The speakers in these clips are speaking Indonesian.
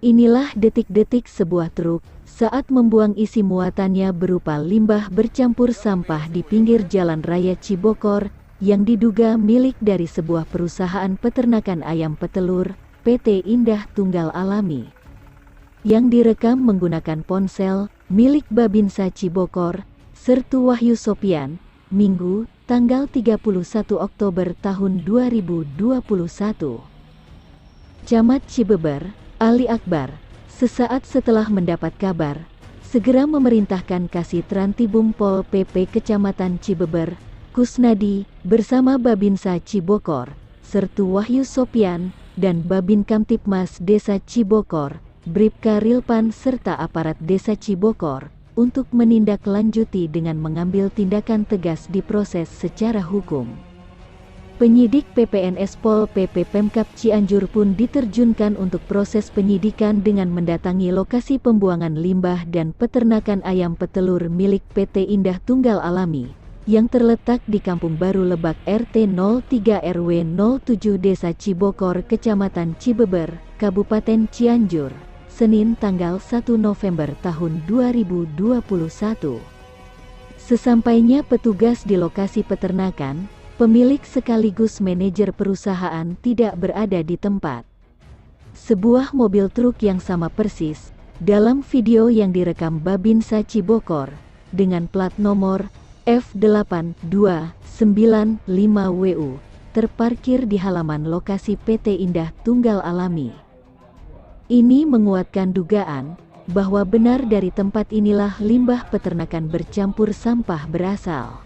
Inilah detik-detik sebuah truk saat membuang isi muatannya berupa limbah bercampur sampah di pinggir Jalan Raya Cibokor yang diduga milik dari sebuah perusahaan peternakan ayam petelur, PT Indah Tunggal Alami. Yang direkam menggunakan ponsel milik Babinsa Cibokor, Sertu Wahyu Sopian, Minggu, tanggal 31 Oktober tahun 2021. Camat Cibeber, Ali Akbar, sesaat setelah mendapat kabar, segera memerintahkan Kasih Trantibum Pol PP Kecamatan Cibeber, Kusnadi, bersama Babinsa Cibokor, Sertu Wahyu Sopian, dan Babin Kamtipmas Desa Cibokor, Bribka Rilpan serta aparat Desa Cibokor, untuk menindaklanjuti dengan mengambil tindakan tegas diproses secara hukum. Penyidik PPNS Pol PP Pemkab Cianjur pun diterjunkan untuk proses penyidikan dengan mendatangi lokasi pembuangan limbah dan peternakan ayam petelur milik PT Indah Tunggal Alami, yang terletak di Kampung Baru Lebak RT 03 RW 07 Desa Cibokor, Kecamatan Cibeber, Kabupaten Cianjur, Senin tanggal 1 November tahun 2021. Sesampainya petugas di lokasi peternakan, pemilik sekaligus manajer perusahaan tidak berada di tempat. Sebuah mobil truk yang sama persis, dalam video yang direkam Babinsa Cibokor, dengan plat nomor F8295WU, terparkir di halaman lokasi PT Indah Tunggal Alami. Ini menguatkan dugaan, bahwa benar dari tempat inilah limbah peternakan bercampur sampah berasal.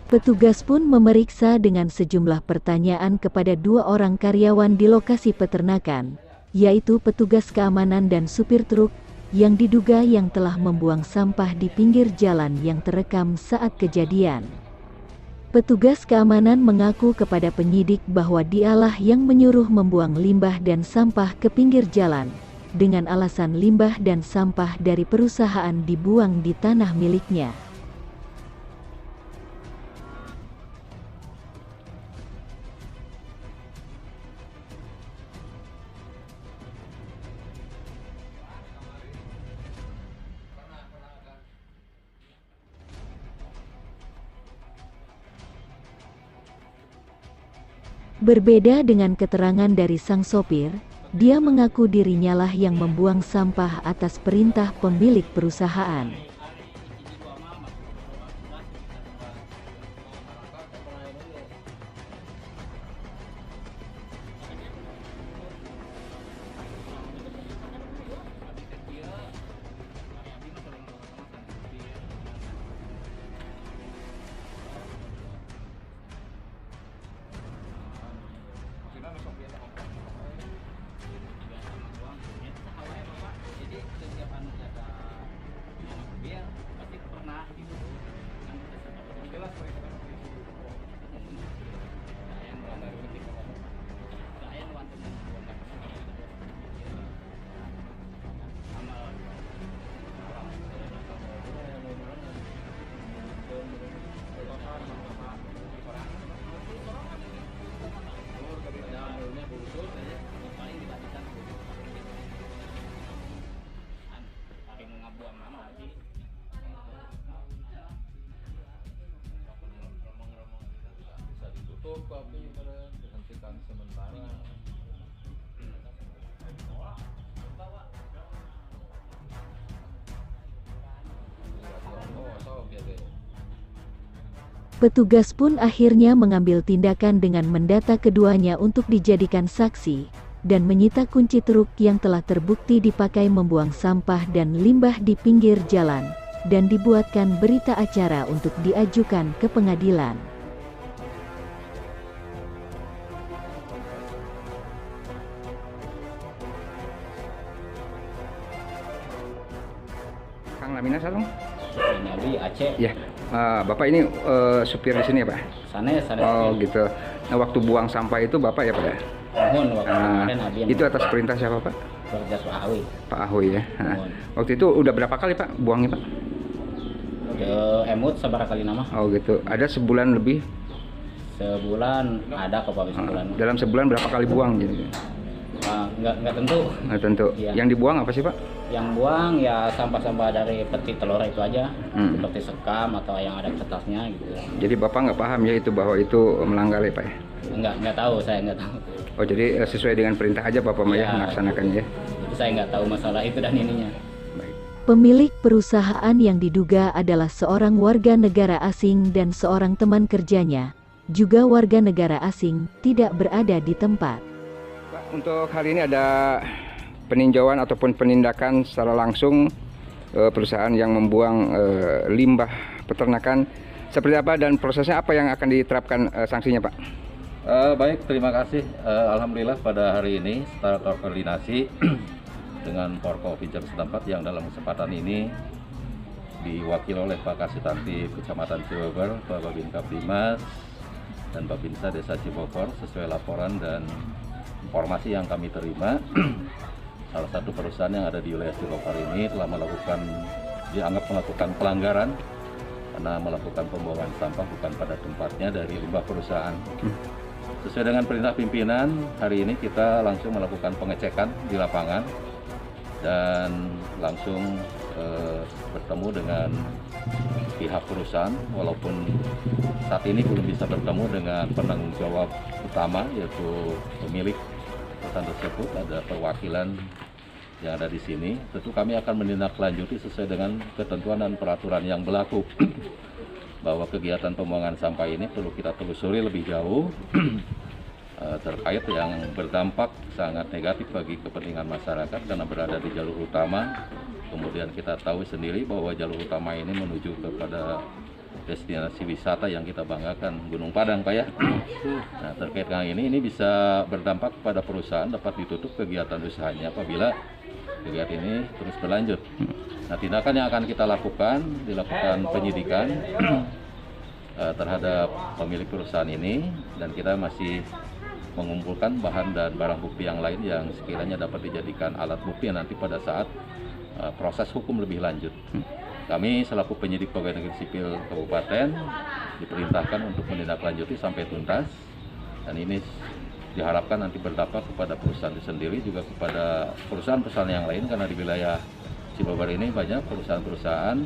Petugas pun memeriksa dengan sejumlah pertanyaan kepada 2 orang karyawan di lokasi peternakan, yaitu petugas keamanan dan supir truk, yang diduga yang telah membuang sampah di pinggir jalan yang terekam saat kejadian. Petugas keamanan mengaku kepada penyidik bahwa dialah yang menyuruh membuang limbah dan sampah ke pinggir jalan, dengan alasan limbah dan sampah dari perusahaan dibuang di tanah miliknya. Berbeda dengan keterangan dari sang sopir, dia mengaku dirinya lah yang membuang sampah atas perintah pemilik perusahaan. Tapi dihentikan sementara. Petugas pun akhirnya mengambil tindakan dengan mendata keduanya untuk dijadikan saksi, dan menyita kunci truk yang telah terbukti dipakai membuang sampah dan limbah di pinggir jalan, dan dibuatkan berita acara untuk diajukan ke pengadilan. Kang Lamina Salung? Nabi Aceh. Ya, Bapak ini supir di sini ya Pak? Sana ya, sana. Oh gitu. Nah waktu buang sampah itu Bapak ya Pak ya? Mohon waktu kemarin Abi. Itu atas perintah siapa Pak? Kerja Pak Ahoy. Pak Ahoy ya. Waktu itu udah berapa kali Pak buangnya Pak? Emut seberapa kali nama? Oh gitu. Ada sebulan lebih? Sebulan ada kok Pak, sebulan. Dalam sebulan berapa kali buang jadi? nggak tentu. Nggak tentu. Iya. Yang dibuang apa sih Pak? Yang buang ya sampah-sampah dari peti telur itu aja, Hmm. seperti sekam atau yang ada kertasnya gitu. Jadi Bapak nggak paham ya itu bahwa itu melanggar ya Pak ya? Nggak tahu, saya nggak tahu. Oh jadi sesuai dengan perintah aja Bapak Maya Iya. melaksanakannya. Itu saya nggak tahu masalah itu dan ininya. Baik. Pemilik perusahaan yang diduga adalah seorang warga negara asing dan seorang teman kerjanya, juga warga negara asing, tidak berada di tempat. Pak, untuk hari ini ada peninjauan ataupun penindakan secara langsung perusahaan yang membuang limbah peternakan. Seperti apa dan prosesnya apa yang akan diterapkan sanksinya Pak? Baik, terima kasih. Alhamdulillah pada hari ini setelah terkoordinasi dengan Forkopimda setempat yang dalam kesempatan ini diwakili oleh Pak Kasitanti Kecamatan Cibober, Pak Babinka Dimas, dan Babinsa Desa Cibokor sesuai laporan dan informasi yang kami terima. Salah satu perusahaan yang ada di wilayah Cibokor ini telah dianggap melakukan pelanggaran karena melakukan pembuangan sampah bukan pada tempatnya dari limbah perusahaan. Sesuai dengan perintah pimpinan, hari ini kita langsung melakukan pengecekan di lapangan dan langsung bertemu dengan pihak perusahaan, walaupun saat ini belum bisa bertemu dengan penanggung jawab utama yaitu pemilik perusahaan tersebut, ada perwakilan yang ada di sini. Tentu kami akan menindaklanjuti sesuai dengan ketentuan dan peraturan yang berlaku bahwa kegiatan pembuangan sampah ini perlu kita telusuri lebih jauh terkait yang berdampak sangat negatif bagi kepentingan masyarakat karena berada di jalur utama. Kemudian kita tahu sendiri bahwa jalur utama ini menuju kepada destinasi wisata yang kita banggakan, Gunung Padang Pak ya. Nah, terkait dengan ini bisa berdampak pada perusahaan dapat ditutup kegiatan usahanya apabila kegiatan ini terus berlanjut. Nah, tindakan yang akan kita lakukan, dilakukan penyidikan terhadap pemilik perusahaan ini, dan kita masih mengumpulkan bahan dan barang bukti yang lain yang sekiranya dapat dijadikan alat bukti nanti pada saat proses hukum lebih lanjut. Kami selaku penyidik Pegawai Negeri Sipil Kabupaten diperintahkan untuk menindaklanjuti sampai tuntas, dan ini diharapkan nanti berdampak kepada perusahaan itu sendiri juga kepada perusahaan-perusahaan yang lain karena di wilayah Cibober ini banyak perusahaan-perusahaan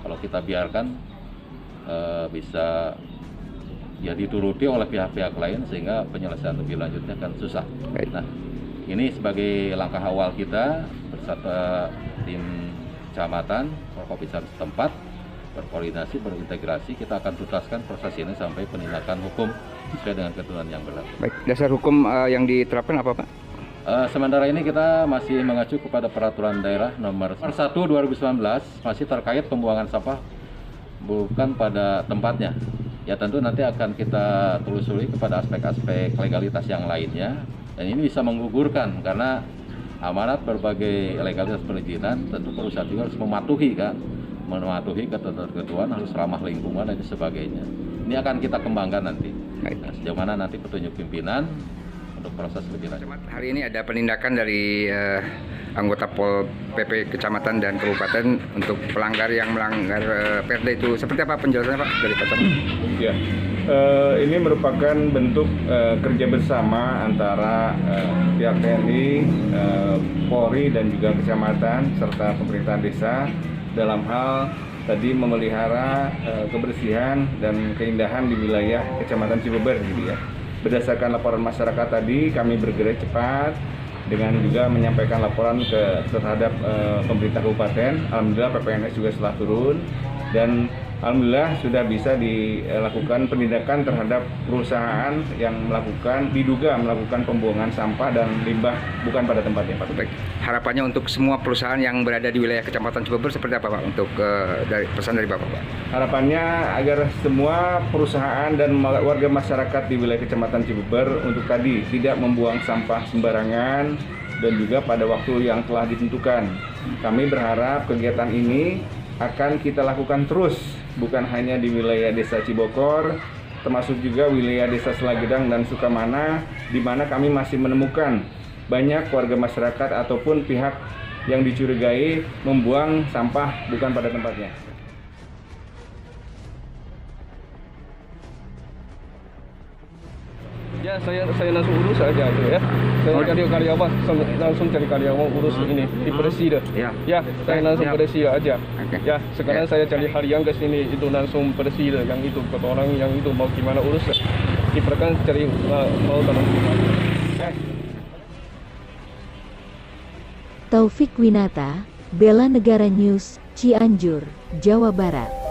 kalau kita biarkan bisa ya dituruti oleh pihak-pihak lain sehingga penyelesaian lebih lanjutnya akan susah. Nah, ini sebagai langkah awal kita bersama tim kecamatan, Forkopimda setempat berkoordinasi, berintegrasi, kita akan tuntaskan proses ini sampai penindakan hukum sesuai dengan ketentuan yang berlaku. Baik, dasar hukum yang diterapkan apa Pak? Sementara ini kita masih mengacu kepada peraturan daerah nomor 1 2019 masih terkait pembuangan sampah bukan pada tempatnya. Ya tentu nanti akan kita telusuri kepada aspek-aspek legalitas yang lainnya, dan ini bisa menggugurkan karena amanat berbagai legalitas perizinan tentu perusahaan juga harus mematuhi ketentuan harus ramah lingkungan dan sebagainya. Ini akan kita kembangkan nanti. Nah, sejauh mana nanti petunjuk pimpinan untuk proses lebih lanjut. Hari ini ada penindakan dari anggota Pol PP Kecamatan dan Kabupaten untuk pelanggar yang melanggar Perda itu. Seperti apa penjelasannya Pak dari Pak Camat? Ya, ini merupakan bentuk kerja bersama antara pihak TNI, Polri dan juga kecamatan serta pemerintahan desa dalam hal tadi memelihara kebersihan dan keindahan di wilayah Kecamatan Cibober gitu ya. Berdasarkan laporan masyarakat tadi, kami bergerak cepat dengan juga menyampaikan laporan terhadap pemerintah kabupaten. Alhamdulillah PPNS juga setelah turun dan alhamdulillah sudah bisa dilakukan penindakan terhadap perusahaan yang diduga melakukan pembuangan sampah dan limbah bukan pada tempatnya Pak. Baik. Harapannya untuk semua perusahaan yang berada di wilayah Kecamatan Cibober seperti apa Pak untuk pesan dari Bapak Pak? Harapannya agar semua perusahaan dan warga masyarakat di wilayah Kecamatan Cibober untuk tadi tidak membuang sampah sembarangan dan juga pada waktu yang telah ditentukan. Kami berharap kegiatan ini akan kita lakukan terus, bukan hanya di wilayah Desa Cibokor, termasuk juga wilayah Desa Selagedang dan Sukamana, di mana kami masih menemukan banyak warga masyarakat ataupun pihak yang dicurigai membuang sampah bukan pada tempatnya. Ya, saya langsung urus saja itu ya. Saya cari karyawan, langsung cari karyawan urus ini di Presida. Ya, saya langsung Presida aja. Ya, sekarang saya cari harian ke sini itu langsung Presida yang itu kata orang yang itu mau gimana urus. Di belakang cari mau tanam. Taufik Winata, Bela Negara News, Cianjur, Jawa Barat.